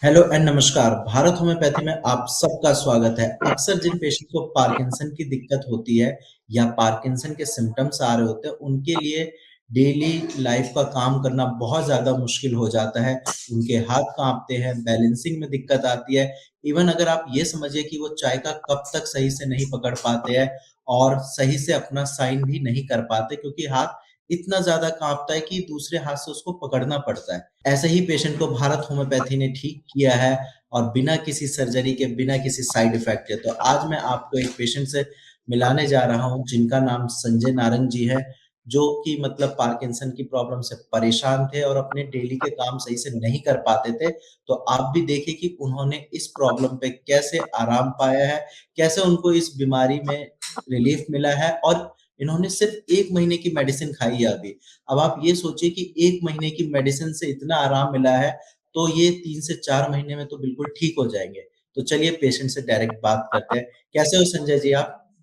Hello and नमस्कार। Bharat homeopathy में आप सबका स्वागत है। अक्सर जिन पेशेंट को पार्किंसन की दिक्कत होती है या पार्किंसन के सिम्पटम्स आ रहे होते हैं, उनके लिए डेली लाइफ का काम करना बहुत ज़्यादा मुश्किल हो जाता है। उनके हाथ काँपते हैं, बैलेंसिंग में दिक्कत आती है। इवन अगर आप ये समझिए कि वो चाय का कप तक सही से नहीं पकड़ पाते हैं और सही से अपना साइन भी नहीं कर पाते क्योंकि हाथ इतना ज़्यादा काँपता है कि दूसरे हाथ से उसको पकड़ना पड़ता है। ऐसे ही पेशेंट को भारत होम्योपैथी ने ठीक किया है और बिना किसी सर्जरी के, बिना किसी साइड इफ़ेक्ट के। तो आज मैं आपको एक पेशेंट से मिलाने जा रहा हूँ जिनका नाम संजय नारंग जी है, जो कि मतलब पार्किंसन की प्रॉब्लम से परेशान थे और अपने डेली के काम सही से नहीं कर पाते थे। तो आप भी देखिए कि उन्होंने इस प्रॉब्लम पे कैसे आराम पाया है, कैसे उनको इस बीमारी में रिलीफ मिला है और इन्होंने सिर्फ़ 1 महीने की मेडिसिन खाई है अभी। अब आप ये सोचिए कि 1 महीने की मेडिसिन से इतना आराम मिला है, तो ये 3 से 4 महीने में तो बिल्कुल ठीक हो जाएँगे। तो चलिए पेशेंट से डायरेक्ट बात करते हैं। कैसे हो संजय जी आप?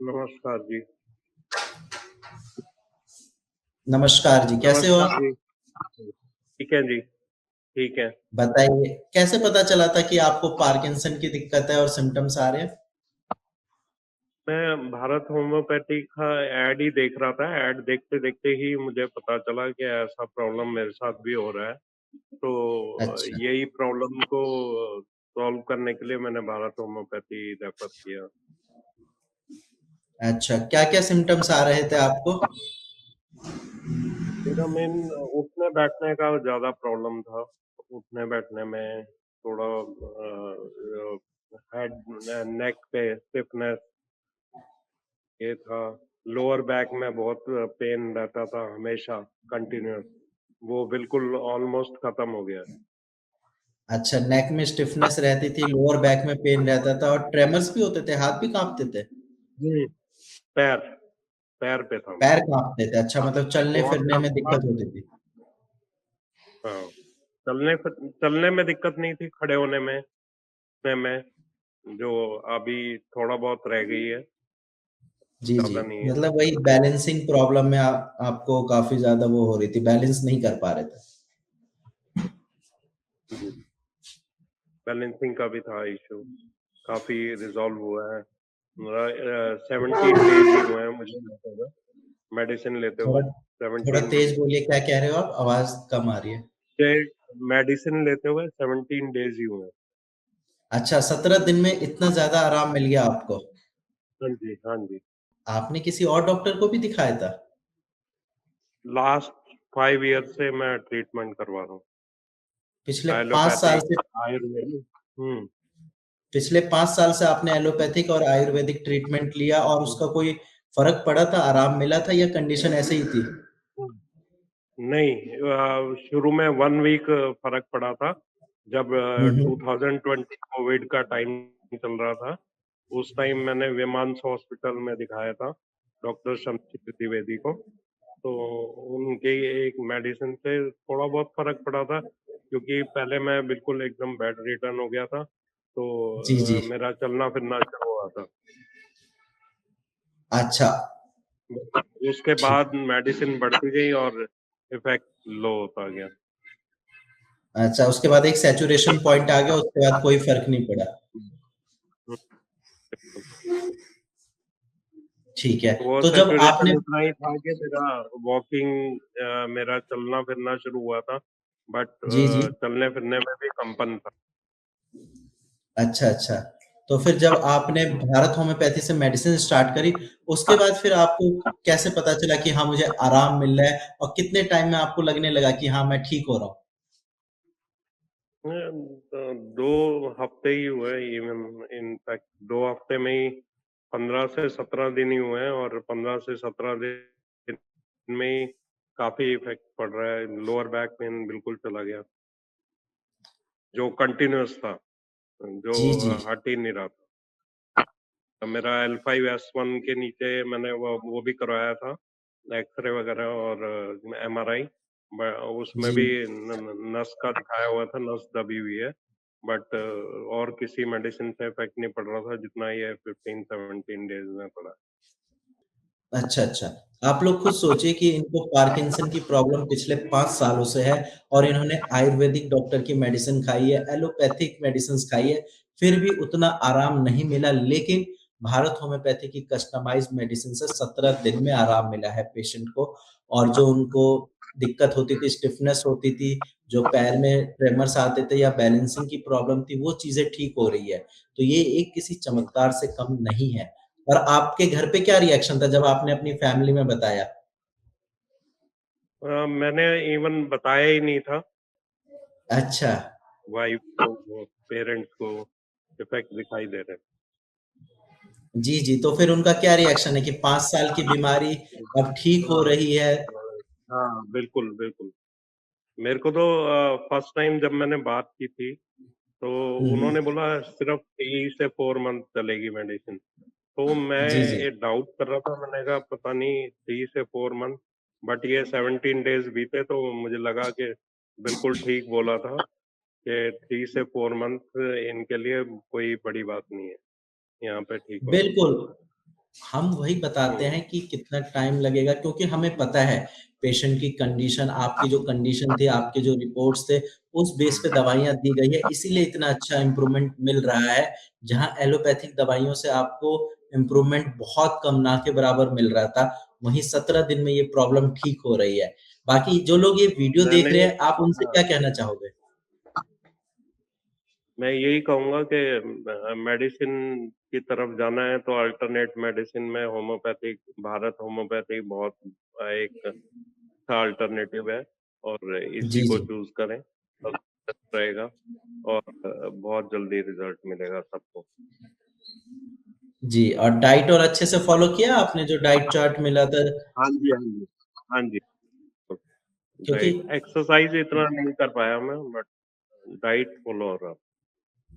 नमस्कार जी। नमस्कार जी, कैसे हो नमस्कार आप? जी। ठीक है जी, ठीक है। बताइए, कैसे पता चला था कि आपको पार्किंसन की दिक्कत है और सिम्पटम्स आ रहे हैं? मैं भारत होम्योपैथी का ऐड ही देख रहा था। ऐड देखते-देखते ही मुझे पता चला कि ऐसा प्रॉब्लम मेरे साथ भी हो रहा है। तो अच्छा, यही प्रॉब्लम को सॉल्व करने के लिए मैंने भारत होम्योपैथी रेफर किया। अच्छा, क्या-क्या सिम्पटम्स आ रहे थे आपको? मेरा मेन उठने-बैठने का ज़्यादा प्रॉब्लम था। उठने-बैठने में थोड़ा हेड नेक पे स्टिफनेस ये था। लोअर बैक में बहुत पेन रहता था हमेशा कंटिन्यूअस। वो बिल्कुल ऑलमोस्ट खत्म हो गया है। अच्छा, नेक में स्टिफनेस रहती थी, लोअर बैक में पेन रहता था और ट्रेमर्स भी होते थे, हाथ भी काँपते थे? जी। पैर पैर पे था पैर मेरे। काँपते थे, अच्छा मतलब बहुत चलने-फिरने में काँपता था। दिक्कत होती थी। हाँ, चलने में दिक्कत नहीं थी, खड़े होने में, उठने में, जो अभी थोड़ा बहुत रह गई है, जी, जी। ज़्यादा नहीं है। मतलब वही बैलेंसिंग प्रॉब्लम में आपको काफ़ी ज़्यादा वो हो रही थी, बैलेंस नहीं कर पा रहे थे। जी, बैलेंसिंग का भी था इश्यू, काफ़ी रिज़ॉल्व हुआ है। मेरा 17 डेज़ ही हुए हैं मुझे लेते हुए, मेडिसिन लेते थोड़ा हुए, थोड़ा 17 तेज़ बोलिए, क्या कह रहे हो आप? आवाज़ कम आ रही है। ये मेडिसिन लेते हुए 17 डेज ही हुए। अच्छा, 17 दिन में इतना ज़्यादा आराम मिल गया आपको। हाँ जी, हाँ जी। आपने किसी और डॉक्टर को भी दिखाया था? लास्ट 5 ईयर से मैं ट्रीटमेंट करवा रहा हूँ। पिछले 5 साल एलोपैथिक, से आयुर्वेदिक। पिछले 5 साल से आपने एलोपैथिक और आयुर्वेदिक ट्रीटमेंट लिया और हुँ, उसका कोई फ़र्क पड़ा था, आराम मिला था या कंडीशन ऐसे ही थी? हुँ। नहीं, शुरू में 1 वीक फ़र्क पड़ा था, जब हुँ, हुँ। 2020 कोविड का टाइम चल रहा था। उस टाइम मैंने विमांस हॉस्पिटल में दिखाया था, डॉक्टर शमशेर द्विवेदी को। तो उनके एक मेडिसिन से थोड़ा बहुत फ़र्क पड़ा था, क्योंकि पहले मैं बिल्कुल एकदम बेड रिडन हो गया था, तो जी, जी। मेरा चलना-फिरना शुरू हुआ था। अच्छा, उसके ठीक। बाद मेडिसिन बढ़ती गई और इफ़ेक्ट लो होता गया। अच्छा, उसके बाद एक सैचुरेशन पॉइंट आ गया, उसके बाद कोई फ़र्क नहीं पड़ा। हुँ, हुँ, बिल्कुल। ठीक है, वो तो जब आपने सैचुरेशन इतना ही था कि मेरा वॉकिंग मेरा चलना-फिरना शुरू हुआ था, बट जी, जी। चलने-फिरने में भी कंपन था। अच्छा, अच्छा। तो फिर जब आपने हुँ। भारत होम्योपैथी से मेडिसिन स्टार्ट करी, उसके बाद फिर आपको कैसे पता चला कि हाँ, मुझे आराम मिल रहा है और कितने टाइम में आपको लगने लगा कि हाँ, मैं ठीक हो रहा हूँ? 2 हफ्ते ही हुए, इवन इनफैक्ट 2 हफ्ते में ही 15 से 17 दिन ही हुए हैं, और 15 से 17 दिन में ही काफ़ी इफ़ेक्ट पड़ रहा है। लोअर बैक पेन बिल्कुल चला गया, जो कंटिन्यूअस था, जो जी, जी। हट ही नहीं रहा था। मेरा L5-S1 के नीचे मैंने वो भी करवाया था, एक्स-रे वगैरह और एमआरआई। ब उसमें जी। भी न न नस का दिखाया हुआ था, नस दबी हुई है। बट और किसी मेडिसिन से इफ़ेक्ट नहीं पड़ रहा था, जितना ये 15-17 डेज़ में पड़ा। अच्छा, अच्छा। आप लोग खुद सोचिए कि इनको पार्किंसन की प्रॉब्लम पिछले 5 सालों से है और इन्होंने आयुर्वेदिक डॉक्टर की मेडिसिन खाई है, एलोपैथिक मेडिसिन्स खाई है, फिर भी उतना आराम नहीं मिला। लेकिन भारत होम्योपैथी की कस्टमाइज़्ड मेडिसिन से 17 दिन में आराम मिला है पेशेंट को और जो उनको दिक्कत होती थी, स्टिफ़नेस होती थी, जो पैर में ट्रेमर्स आते थे या बैलेंसिंग की प्रॉब्लम थी, वो चीज़ें ठीक हो रही है। तो ये एक किसी चमत्कार से कम नहीं है। और आपके घर पे क्या रिएक्शन था जब आपने अपनी फैमिली में बताया? मैंने इवन बताया ही नहीं था अच्छा। वाइफ को, पेरेंट्स को इफेक्ट दिखाई दे रहे जी, जी। तो फिर उनका क्या रिएक्शन है कि 5 साल की बीमारी थे। अब ठीक हो रही है? हाँ, बिल्कुल, बिल्कुल। मेरे को तो फर्स्ट टाइम जब मैंने बात की थी, तो हुँ, उन्होंने हुँ। बोला सिर्फ 3 से 4 मंथ चलेगी मेडिसिन। तो मैं जी, जी। ये डाउट कर रहा था, मैंने कहा पता नहीं 3 से 4 मंथ, बट ये 17 डेज़ बीते तो मुझे लगा कि बिल्कुल ठीक बोला था कि 3 से 4 मंथ इनके लिए कोई बड़ी बात नहीं है, यहाँ पे ठीक होने में। बिल्कुल। हम वही बताते हुँ, हैं कि कितना टाइम लगेगा क्योंकि हमें पता है पेशेंट की कंडीशन, आपकी जो कंडीशन थी, आपके जो रिपोर्ट्स थे, उस बेस पे दवाइयाँ दी गई है, इसीलिए इतना अच्छा इम्प्रूवमेंट मिल रहा है। जहाँ एलोपैथिक दवाइयों से आपको इम्प्रूवमेंट बहुत कम, ना के बराबर मिल रहा था, वहीं 17 दिन में ये प्रॉब्लम ठीक हो रही है। बाकी जो लोग ये वीडियो देख मैंने रहे हैं, आप उनसे हाँ, क्या कहना चाहोगे? मैं यही कहूँगा कि मेडिसिन की तरफ जाना है तो अल्टरनेट मेडिसिन में होम्योपैथिक, भारत होम्योपैथिक बहुत एक अच्छा अल्टरनेटिव है और इसी जी, को जी। चूज़ करें, तो बेस्ट रहेगा और बहुत जल्दी रिज़ल्ट मिलेगा सबको। जी, और डाइट और अच्छे से फ़ॉलो किया आपने जो डाइट चार्ट मिला था? हाँ जी, हाँ जी। हाँ जी, क्योंकि डाइट एक्सरसाइज़ इतना नहीं कर पाया मैं बट डाइट फ़ॉलो हो रहा।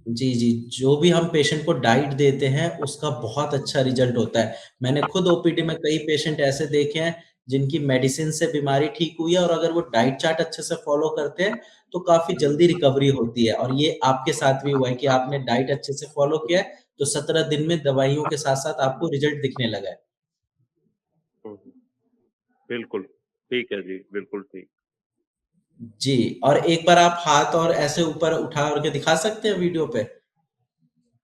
जी, जी। जो भी हम पेशेंट को डाइट देते हैं, उसका बहुत अच्छा रिज़ल्ट होता है। मैंने खुद ओपीडी में कई पेशेंट ऐसे देखे हैं, जिनकी मेडिसिन से बीमारी ठीक हुई है और अगर वो डाइट चार्ट अच्छे से फ़ॉलो करते हैं, तो काफ़ी जल्दी रिकवरी होती है और ये आपके साथ भी हुआ है कि आपने डाइट अच्छे से फ़ॉलो किया है, तो 17 दिन में दवाइयों के साथ-साथ आपको रिज़ल्ट दिखने लगा है। हुँ, हुँ। बिल्कुल, ठीक है जी, बिल्कुल ठीक। जी, और एक बार आप हाथ और ऐसे ऊपर उठा के दिखा सकते हैं वीडियो पे?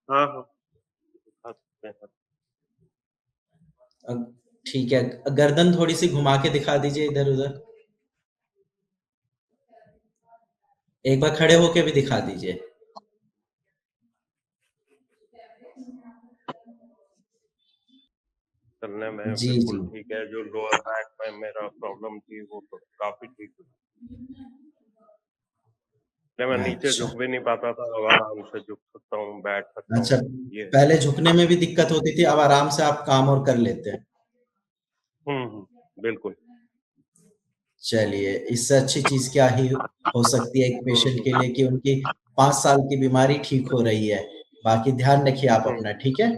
हाँ, हाँ। खा सकते हैं। अ, ठीक है। गर्दन थोड़ी-सी घुमा के दिखा दीजिए इधर-उधर। एक बार खड़े होके भी दिखा दीजिए। चलने में जी, बिल्कुल जी। ठीक है, जो लोअर बैक में मेरा प्रॉब्लम थी वो तो काफ़ी ठीक हुई। पहले मैं नीचे अच्छा, झुक भी नहीं पाता था, अब आराम से झुक सकता हूँ, बैठ सकता अच्छा। हूँ, ये है। पहले झुकने में भी दिक्कत होती थी, अब आराम से आप काम और कर लेते हैं। हुँ, हुँ, बिल्कुल। चलिए, इससे अच्छी चीज़ क्या ही हो सकती है एक हुँ, पेशेंट हुँ, के लिए कि उनकी 5 साल की बीमारी ठीक हो रही है। बाकी ध्यान रखिए आप हुँ, अपना, ठीक है?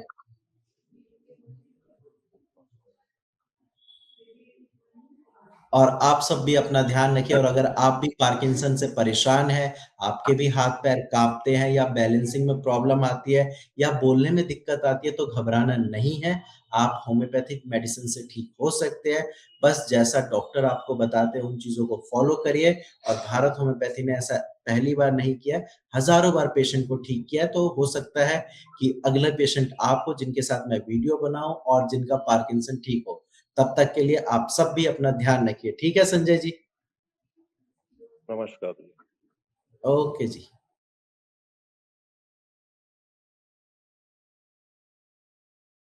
और आप सब भी अपना ध्यान रखिए और अगर आप भी पार्किंसन से परेशान हैं, आपके भी हाथ-पैर काँपते हैं या बैलेंसिंग में प्रॉब्लम आती है या बोलने में दिक्कत आती है, तो घबराना नहीं है। आप होम्योपैथिक मेडिसिन से ठीक हो सकते हैं। बस जैसा डॉक्टर आपको बताते हैं, उन चीज़ों को फ़ॉलो करिए और भारत होम्योपैथी ने ऐसा पहली बार नहीं किया है, हज़ारों बार पेशेंट को ठीक किया है। तो हो सकता है कि अगला पेशेंट आप हो, जिनके साथ मैं वीडियो बनाऊँ और जिनका पार्किंसन ठीक हो। तब तक के लिए आप सब भी अपना ध्यान रखिए। ठीक है संजय जी? नमस्कार। ओके जी।